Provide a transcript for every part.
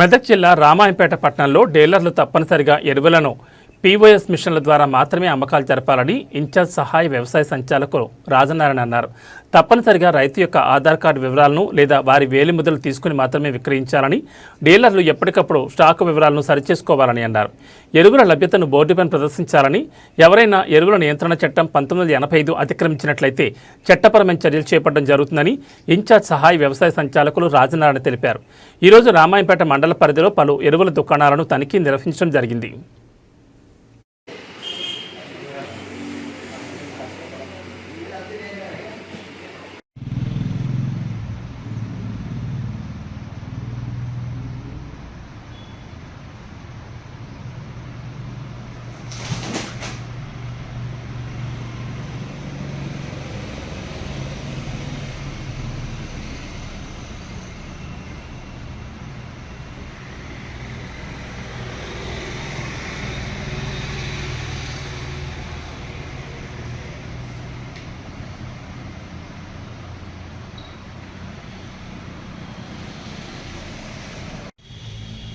మెదక్ జిల్లా రామాయంపేట పట్టణంలో డీలర్లు తప్పనిసరిగా ఎరువులను పీఓఎస్ మిషన్ల ద్వారా మాత్రమే అమ్మకాలు జరపాలని ఇన్ఛార్జ్ సహాయ వ్యవసాయ సంచాలకులు రాజనారాయణ అన్నారు. తప్పనిసరిగా రైతు యొక్క ఆధార్ కార్డు వివరాలను లేదా వారి వేలిముద్రలు తీసుకుని మాత్రమే విక్రయించాలని, డీలర్లు ఎప్పటికప్పుడు స్టాకు వివరాలను సరిచేసుకోవాలని అన్నారు. ఎరువుల లభ్యతను బోర్డుపైన ప్రదర్శించాలని, ఎవరైనా ఎరువుల నియంత్రణ చట్టం 1985 అతిక్రమించినట్లయితే చట్టపరమైన చర్యలు చేపట్టడం జరుగుతుందని ఇన్ఛార్జ్ సహాయ వ్యవసాయ సంచాలకులు రాజనారాయణ తెలిపారు. ఈరోజు రామాయంపేట మండల పరిధిలో పలు ఎరువుల దుకాణాలను తనిఖీ నిర్వహించడం జరిగింది.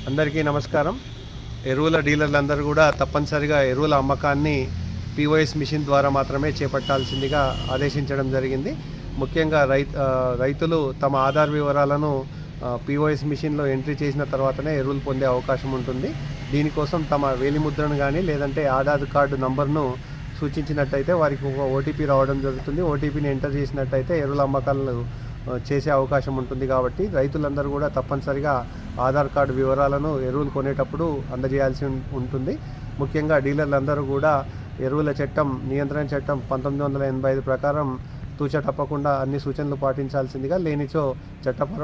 అందరికీ నమస్కారం. ఎరువుల డీలర్లందరూ కూడా తప్పనిసరిగా ఎరువుల అమ్మకాన్ని పీఓఎస్ మిషన్ ద్వారా మాత్రమే చేపట్టాల్సిందిగా ఆదేశించడం జరిగింది. ముఖ్యంగా రైతులు తమ ఆధార్ వివరాలను పీఓఎస్ మిషన్లో ఎంట్రీ చేసిన తర్వాతనే ఎరువులు పొందే అవకాశం ఉంటుంది. దీనికోసం తమ వేలిముద్రను కానీ లేదంటే ఆధార్ కార్డు నంబర్ను సూచించినట్టయితే వారికి ఒక ఓటీపీ రావడం జరుగుతుంది. ఓటీపీని ఎంటర్ చేసినట్టయితే ఎరువుల అమ్మకాలను చేసే అవకాశం ఉంటుంది. కాబట్టి రైతులందరూ కూడా తప్పనిసరిగా ఆధార్ కార్డు వివరాలను ఎరువులు కొనేటప్పుడు అందజేయాల్సి ఉంటుంది. ముఖ్యంగా డీలర్లందరూ కూడా ఎరువుల చట్టం నియంత్రణ చట్టం 1985 ప్రకారం తూచ తప్పకుండా అన్ని సూచనలు పాటించాల్సిందిగా, లేనిచో చట్టపర